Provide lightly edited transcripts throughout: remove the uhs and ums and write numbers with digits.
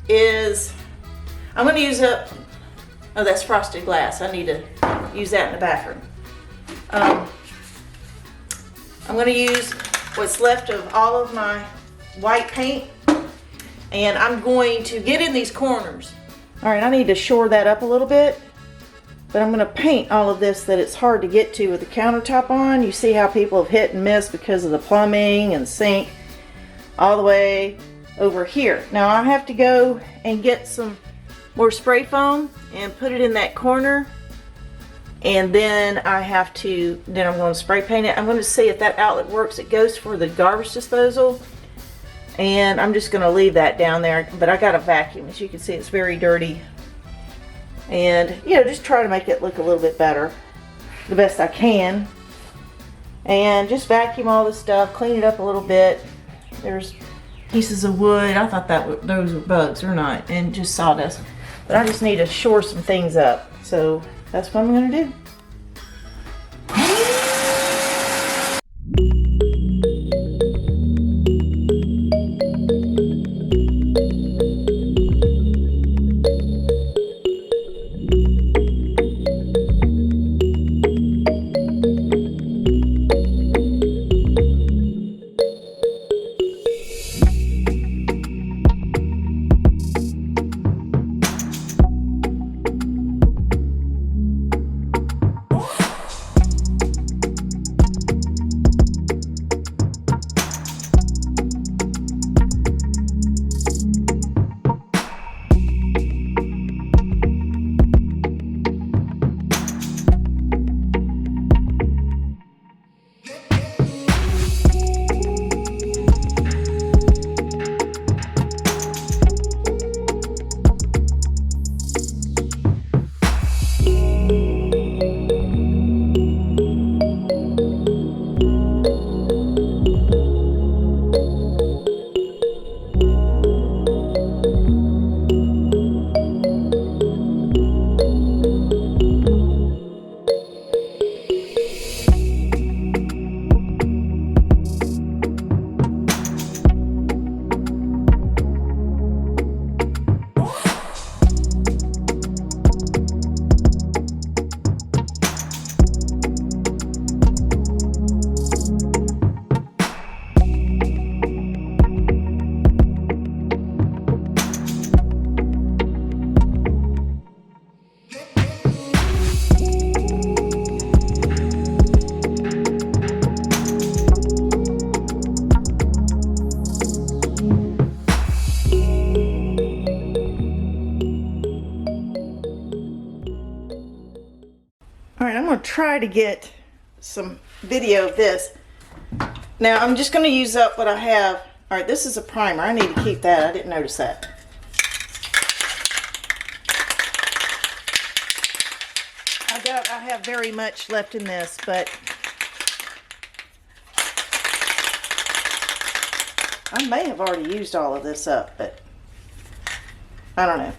is I'm going to use up, oh, that's frosted glass. I need to use that in the bathroom. I'm going to use what's left of all of my white paint, and I'm going to get in these corners. All right, I need to shore that up a little bit, but I'm going to paint all of this that it's hard to get to with the countertop on. You see how people have hit and missed because of the plumbing and sink all the way over here. Now I have to go and get some more spray foam and put it in that corner, and then I'm going to spray paint it. I'm going to see if that outlet works. It goes for the garbage disposal, and I'm just going to leave that down there, but I got a vacuum. As you can see, it's very dirty, and just try to make it look a little bit better the best I can, and just vacuum all this stuff, clean it up a little bit. There's pieces of wood. I thought those were bugs. They're not, and just sawdust. But I just need to shore some things up. So that's what I'm going to do. All right, I'm going to try to get some video of this. Now, I'm just going to use up what I have. All right, this is a primer. I need to keep that. I didn't notice that. I have very much left in this, but I may have already used all of this up, but I don't know.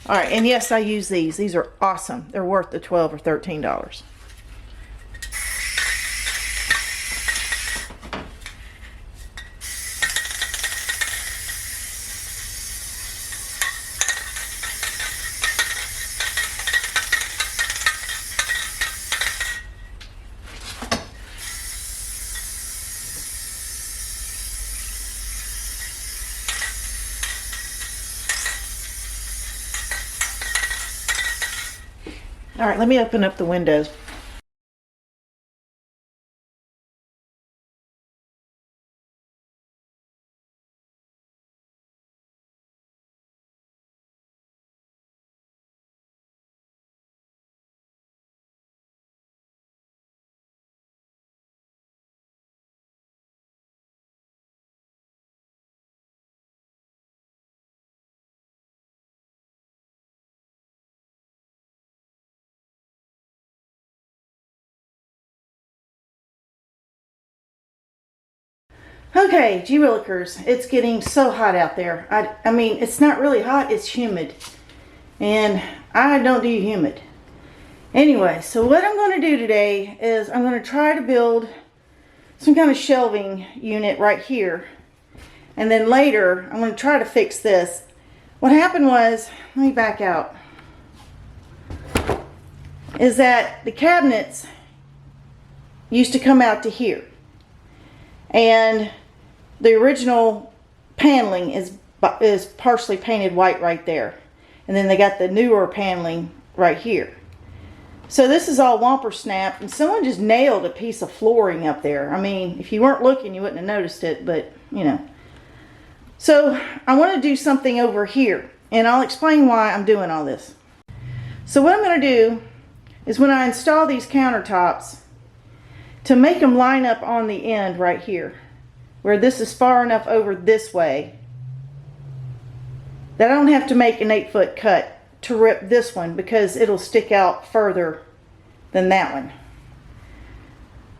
All right, and yes, I use these. These are awesome. They're worth the $12 or $13. All right, let me open up the windows. Okay, gee willikers, it's getting so hot out there. I mean, it's not really hot, it's humid. And I don't do humid. Anyway, so what I'm going to do today is I'm going to try to build some kind of shelving unit right here. And then later, I'm going to try to fix this. What happened was, let me back out, is that the cabinets used to come out to here. And the original paneling is partially painted white right there. And then they got the newer paneling right here. So this is all whomper snap, and someone just nailed a piece of flooring up there. I mean, if you weren't looking, you wouldn't have noticed it, but you know. So I want to do something over here, and I'll explain why I'm doing all this. So what I'm going to do is when I install these countertops, to make them line up on the end right here, where this is far enough over this way that I don't have to make an 8-foot cut to rip this one, because it'll stick out further than that one.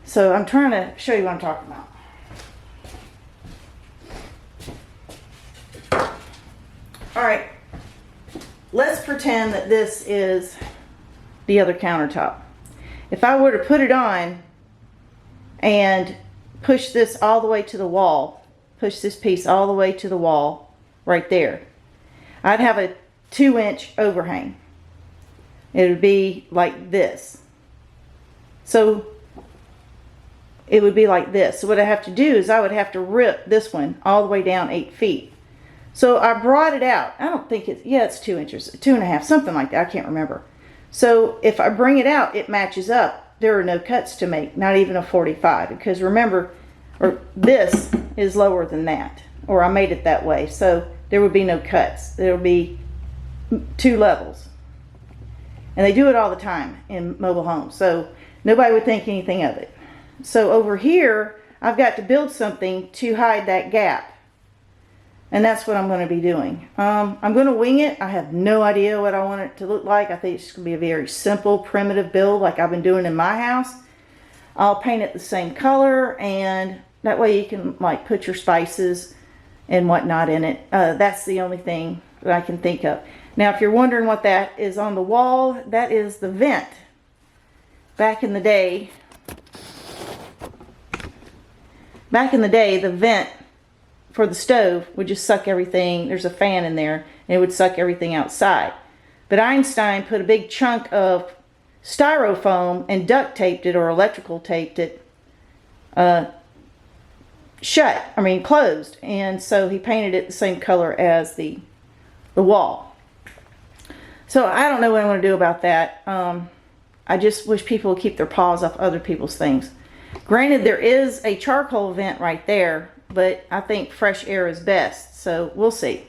So I'm trying to show you what I'm talking about. Alright, let's pretend that this is the other countertop. If I were to put it on and push this all the way to the wall, push this piece all the way to the wall right there, I'd have a 2-inch overhang. It would be like this. So it would be like this. So what I have to do is I would have to rip this one all the way down 8 feet. So I brought it out. I don't think it's, yeah, it's 2 inches, 2.5, something like that. I can't remember. So if I bring it out, it matches up. There are no cuts to make, not even a 45, because remember, or this is lower than that, or I made it that way. So there would be no cuts. There would be 2 levels. And they do it all the time in mobile homes, so nobody would think anything of it. So over here, I've got to build something to hide that gap. And that's what I'm going to be doing. I'm going to wing it. I have no idea what I want it to look like. I think it's going to be a very simple, primitive build like I've been doing in my house. I'll paint it the same color, and that way you can like put your spices and whatnot in it. That's the only thing that I can think of. Now, if you're wondering what that is on the wall, that is the vent. Back in the day, the vent for the stove would just suck everything. There's a fan in there, and it would suck everything outside. But Einstein put a big chunk of styrofoam and duct taped it, or electrical taped it shut. I mean, closed. And so he painted it the same color as the wall. So I don't know what I'm going to do about that. I just wish people would keep their paws off other people's things. Granted, there is a charcoal vent right there, but I think fresh air is best. So we'll see.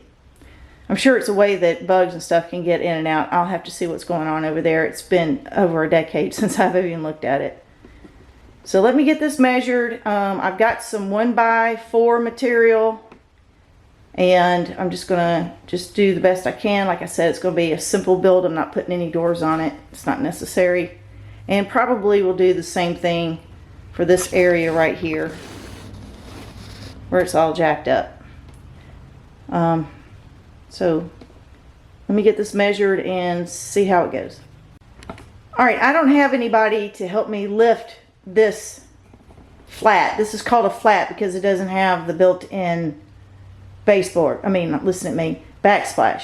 I'm sure it's a way that bugs and stuff can get in and out. I'll have to see what's going on over there. It's been over a decade since I've even looked at it. So let me get this measured. I've got some 1x4 material, and I'm just gonna do the best I can. Like I said, it's gonna be a simple build. I'm not putting any doors on it. It's not necessary. And probably we'll do the same thing for this area right here where it's all jacked up. So let me get this measured and see how it goes. All right, I don't have anybody to help me lift this flat. This is called a flat because it doesn't have the built-in baseboard. I mean, listen to me, backsplash.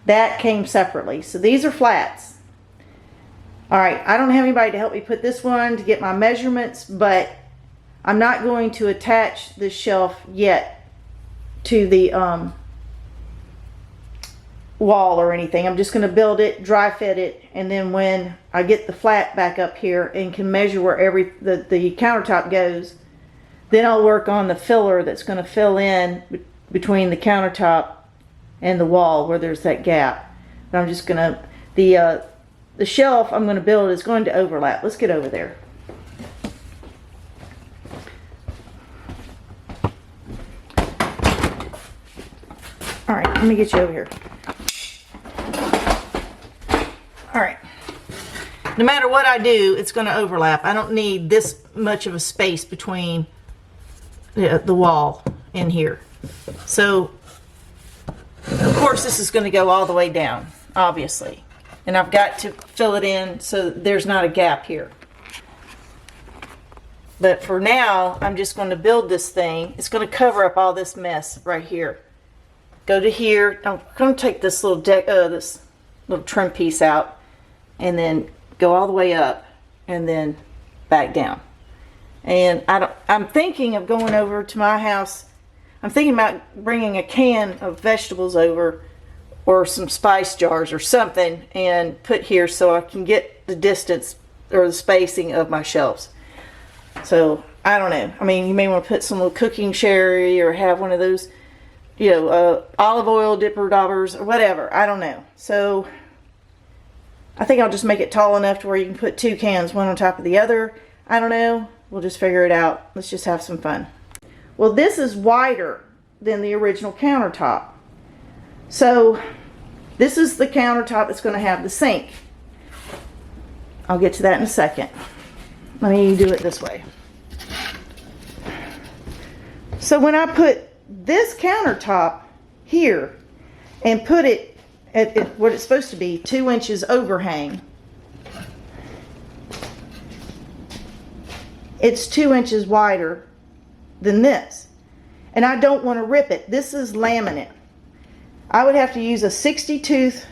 That came separately. So these are flats. All right, I don't have anybody to help me put this one to get my measurements, but I'm not going to attach this shelf yet to the wall or anything. I'm just going to build it, dry fit it, and then when I get the flat back up here and can measure where the countertop goes, then I'll work on the filler that's going to fill in between the countertop and the wall where there's that gap. But I'm just going to, the shelf I'm going to build is going to overlap. Let's get over there. All right, let me get you over here. All right. No matter what I do, it's going to overlap. I don't need this much of a space between the wall and here. So, of course, this is going to go all the way down, obviously. And I've got to fill it in so there's not a gap here. But for now, I'm just going to build this thing. It's going to cover up all this mess right here. Go to here. I'm going to take this little this little trim piece out, and then go all the way up, and then back down. And I'm thinking of going over to my house. I'm thinking about bringing a can of vegetables over, or some spice jars or something, and put here so I can get the distance or the spacing of my shelves. So I don't know. I mean, you may want to put some little cooking sherry, or have one of those, you know, olive oil dipper daubers or whatever. I don't know. So I think I'll just make it tall enough to where you can put 2 cans, one on top of the other. I don't know. We'll just figure it out. Let's just have some fun. Well, this is wider than the original countertop. So this is the countertop that's going to have the sink. I'll get to that in a second. Let me do it this way. So when I put this countertop here and put it at what it's supposed to be, 2 inches overhang, it's 2 inches wider than this. And I don't want to rip it. This is laminate. I would have to use a 60-tooth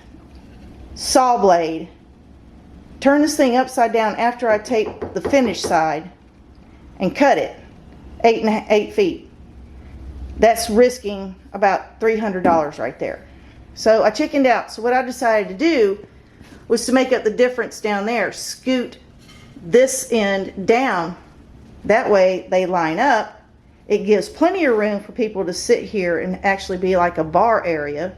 saw blade, turn this thing upside down after I take the finished side, and cut it 8 feet. That's risking about $300 right there. So I chickened out. So what I decided to do was to make up the difference down there. Scoot this end down. That way they line up. It gives plenty of room for people to sit here and actually be like a bar area.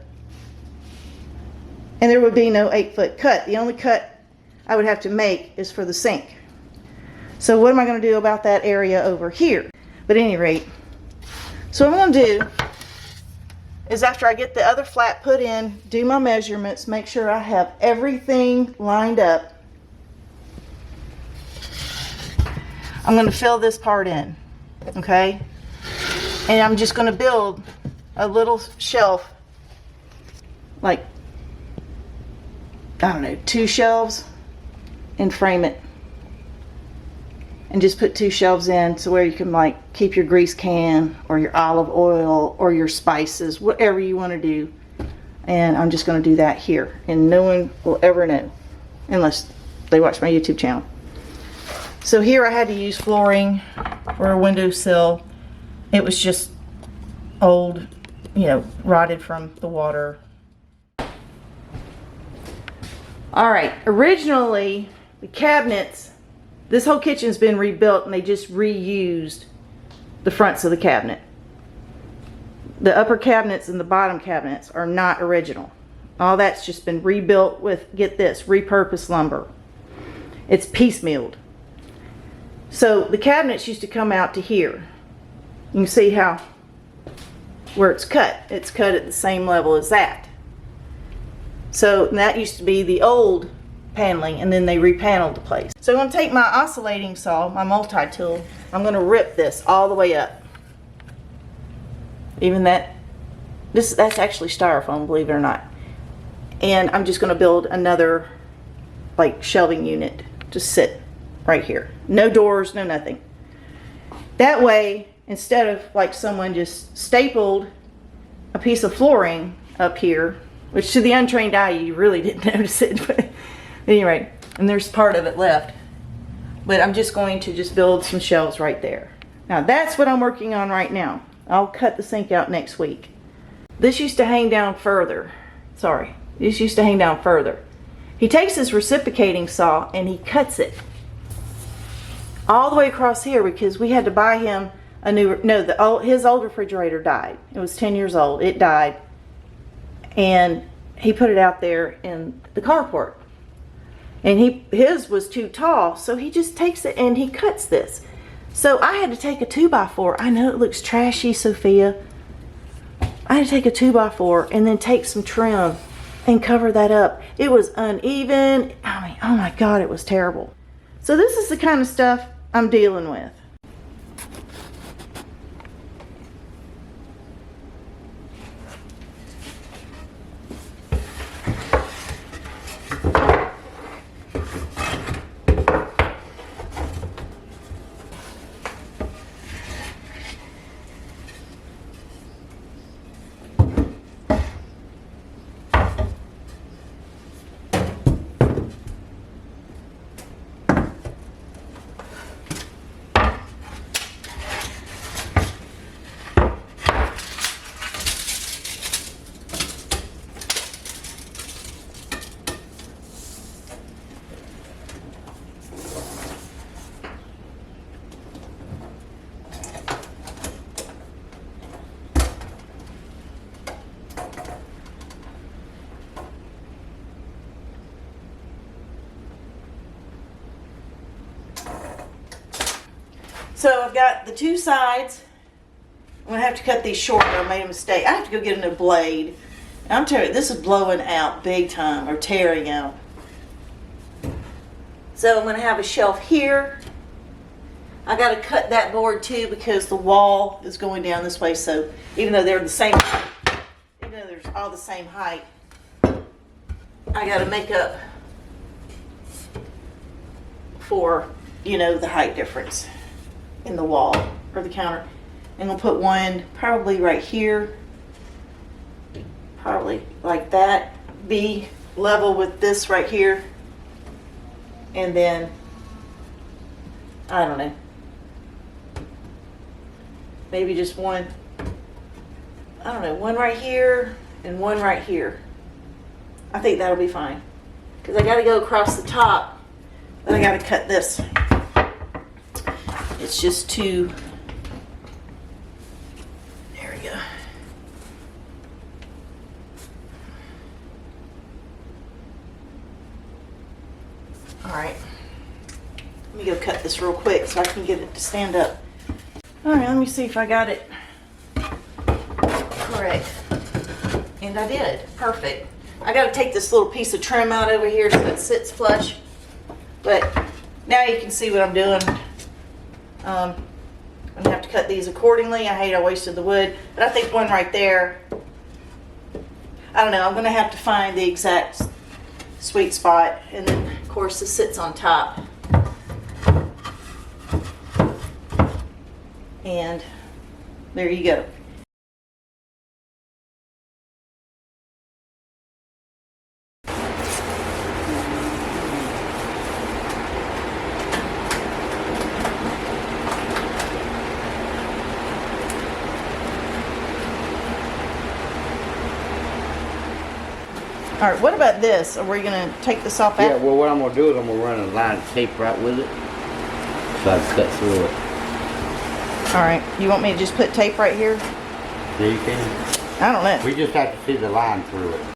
And there would be no 8-foot cut. The only cut I would have to make is for the sink. So what am I going to do about that area over here? But at any rate, so what I'm going to do is, after I get the other flat put in, do my measurements, make sure I have everything lined up. I'm going to fill this part in, okay? And I'm just going to build a little shelf, like, I don't know, 2 shelves, and frame it. And just put 2 shelves in, so where you can like keep your grease can or your olive oil or your spices, whatever you want to do. And I'm just going to do that here, and no one will ever know unless they watch my YouTube channel. So here I had to use flooring for a windowsill. It was just old, you know, rotted from the water. All right, originally the cabinets, this whole kitchen's been rebuilt, and they just reused the fronts of the cabinet. The upper cabinets and the bottom cabinets are not original. All that's just been rebuilt with, get this, repurposed lumber. It's piecemealed. So the cabinets used to come out to here. You can see how, where it's cut at the same level as that. So that used to be the old paneling, and then they repaneled the place. So I'm going to take my oscillating saw, my multi-tool, I'm going to rip this all the way up. Even that's actually styrofoam, believe it or not. And I'm just going to build another like shelving unit to sit right here. No doors, no nothing. That way, instead of like someone just stapled a piece of flooring up here, which to the untrained eye you really didn't notice it, but anyway, and there's part of it left. But I'm just going to just build some shelves right there. Now that's what I'm working on right now. I'll cut the sink out next week. This used to hang down further. Sorry, this used to hang down further. He takes his reciprocating saw and he cuts it all the way across here, because we had to buy him a new, his old refrigerator died. It was 10 years old. It died. And he put it out there in the carport. And his was too tall, so he just takes it and he cuts this. So I had to take a 2x4. I know it looks trashy, Sophia. I had to take a 2x4 and then take some trim and cover that up. It was uneven. I mean, oh my God, it was terrible. So this is the kind of stuff I'm dealing with. So I've got the two sides. I'm gonna have to cut these shorter. I made a mistake. I have to go get a new blade. And I'm telling you, this is blowing out big time, or tearing out. So I'm gonna have a shelf here. I gotta cut that board too because the wall is going down this way. So even though they're the same, even though they're all the same height, I gotta make up for, you know, the height difference in the wall or the counter. I'm gonna put one probably right here, probably like that, be level with this right here, and then I don't know, maybe just one, I don't know, one right here and one right here. I think that'll be fine because I got to go across the top, but I got to cut this. It's just too, there we go. All right, let me go cut this real quick so I can get it to stand up. All right, let me see if I got it correct. And I did, perfect. I gotta take this little piece of trim out over here so it sits flush. But now you can see what I'm doing. I'm gonna have to cut these accordingly. I hate I wasted the wood, but I think one right there, I don't know, I'm gonna have to find the exact sweet spot. And then of course this sits on top. And there you go. All right, what about this? Are we gonna take this off? Yeah, well what I'm gonna do is I'm gonna run a line of tape right with it so I can cut through it. All right, you want me to just put tape right here? Yeah, you can. I don't know. We just have to see the line through it.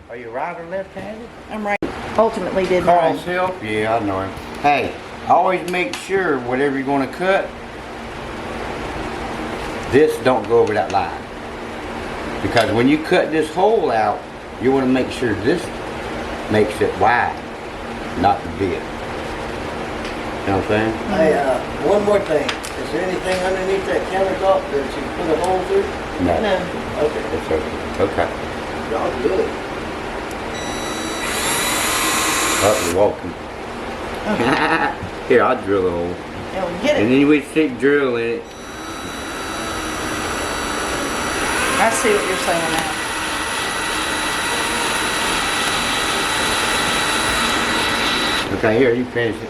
Are you right or left-handed? I'm right. Ultimately did Carl mine. Silk? Yeah, I know him. Hey, always make sure whatever you're going to cut, this don't go over that line. Because when you cut this hole out, you want to make sure this makes it wide, not the big. You know what I'm saying? Hey, one more thing. Is there anything underneath that countertop that you put a hole through? No. No. Okay. It's okay. Okay. Y'all good. Oh, you're walking. Okay. Here, I'll drill a hole. Yeah, we get And it. then we stick drill in it. I see what you're saying now. Okay, here, you finish it.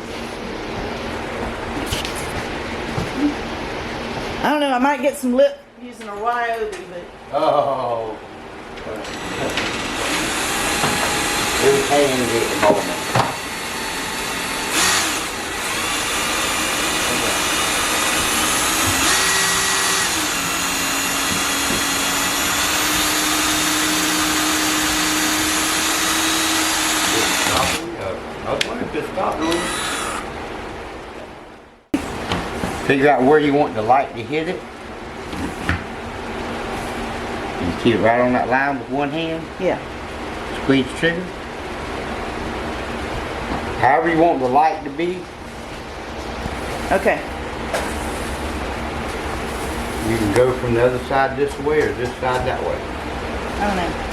I don't know, I might get some lip using a Ryobi, but Oh. Irritating at the moment. I was wondering if it stopped doing it. Figure out where you want the light to hit it. You keep it right on that line with one hand. yeah. Squeeze the trigger. However you want the light to be. Okay. You can go from the other side this way or this side that way. I don't know.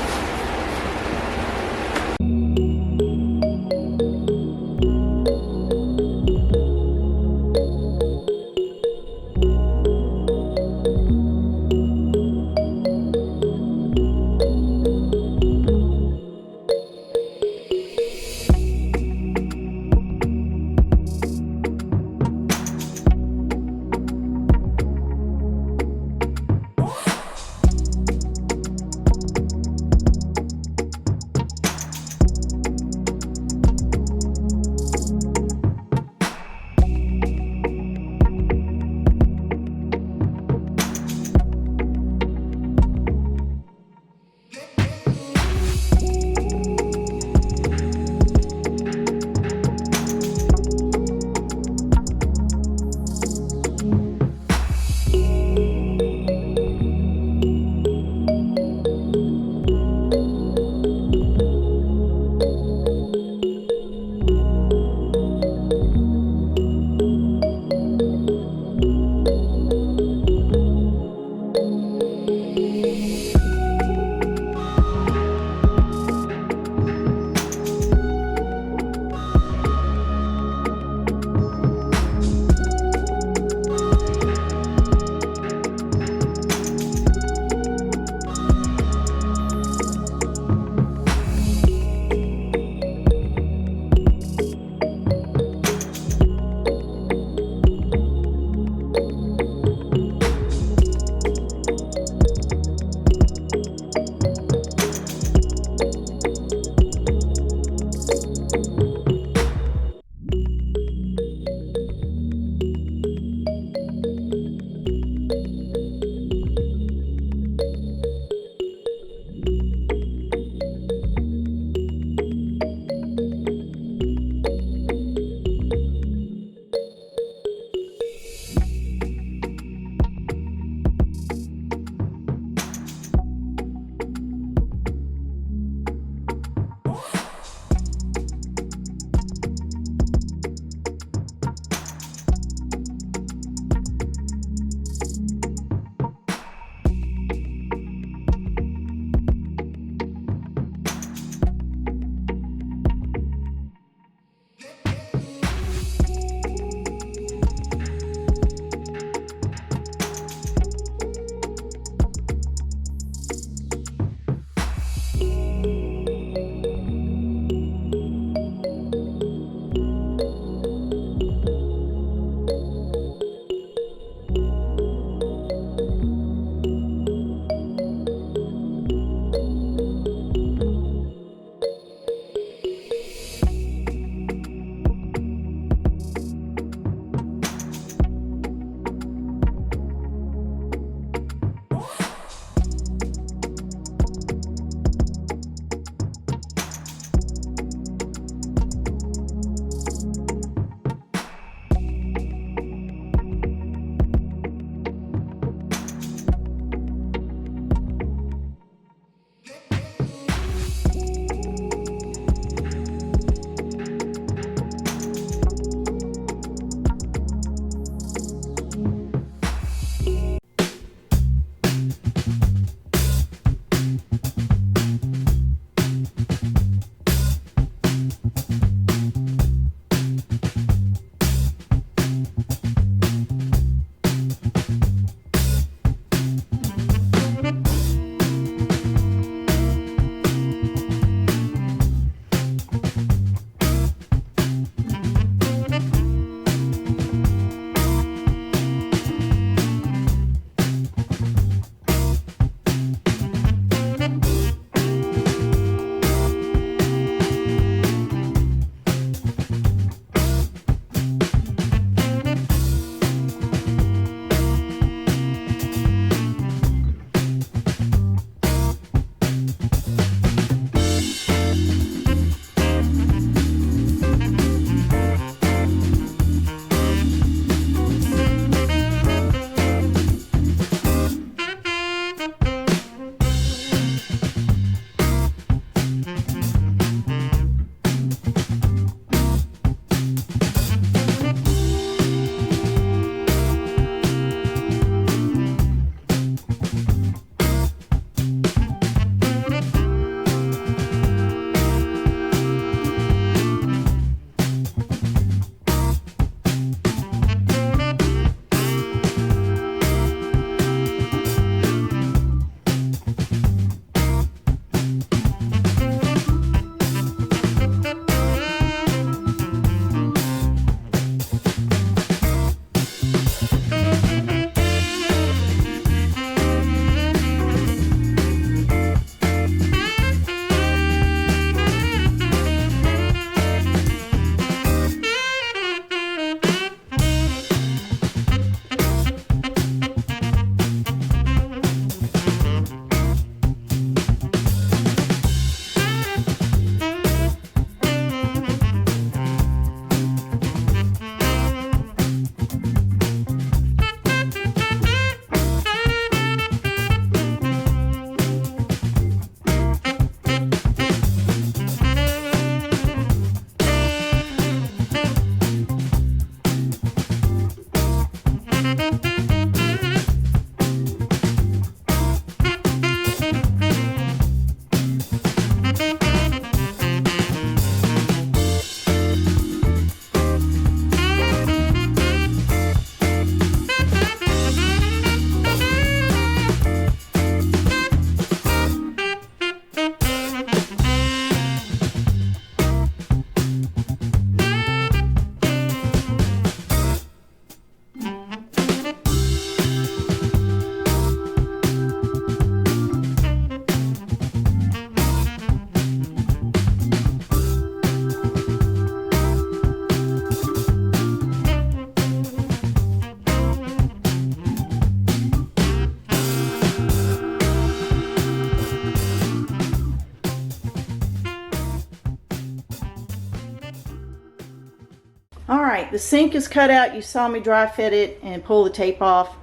right, the sink is cut out. You saw me dry fit it and pull the tape off.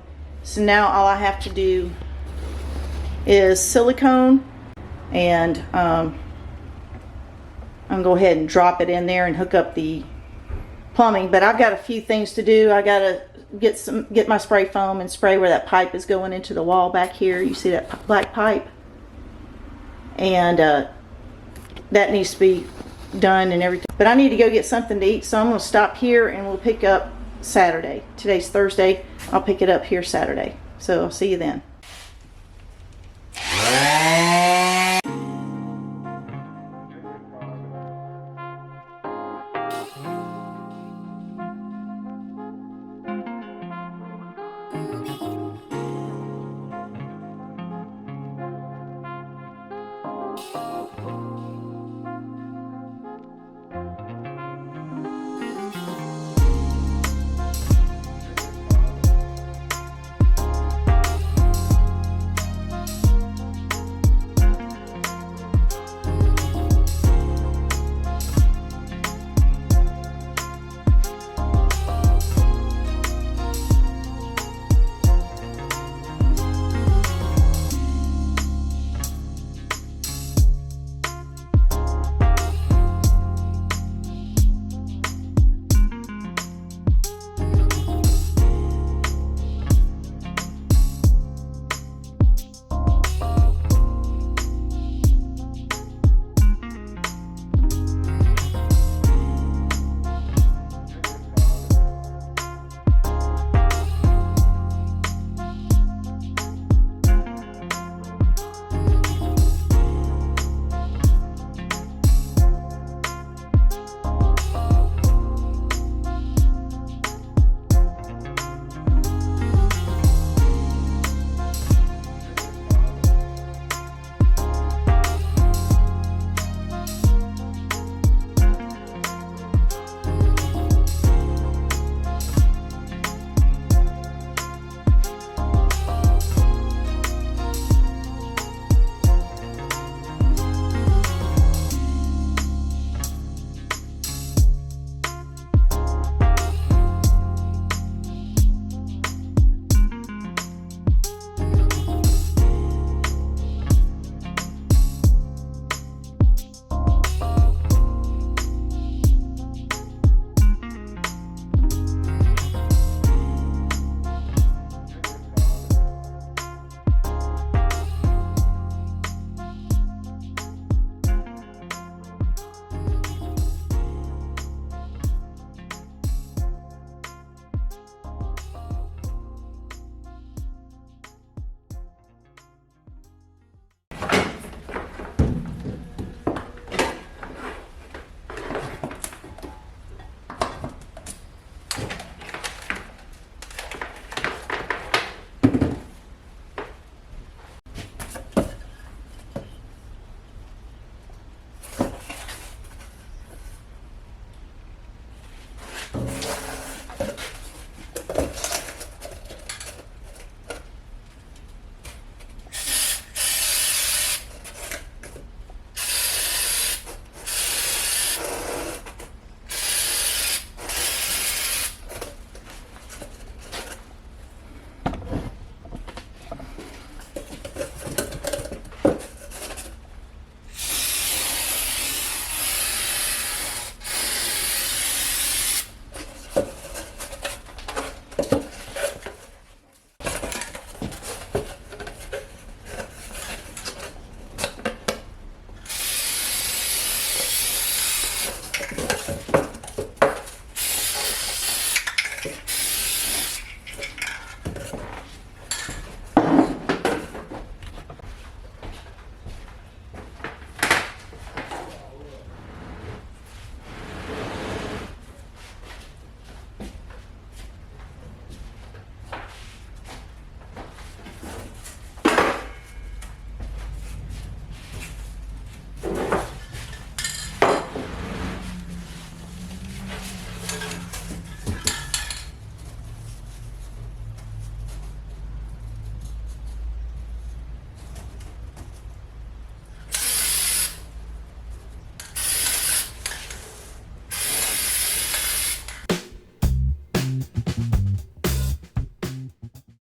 So now all I have to do is silicone, and I'm gonna go ahead and drop it in there and hook up the plumbing. But I've got a few things to do. I gotta get my spray foam and spray where that pipe is going into the wall back here. You see that black pipe? And that needs to be done and everything. But I need to go get something to eat, so I'm gonna stop here and we'll pick up Saturday. Today's Thursday. I'll pick it up here Saturday. So I'll see you then.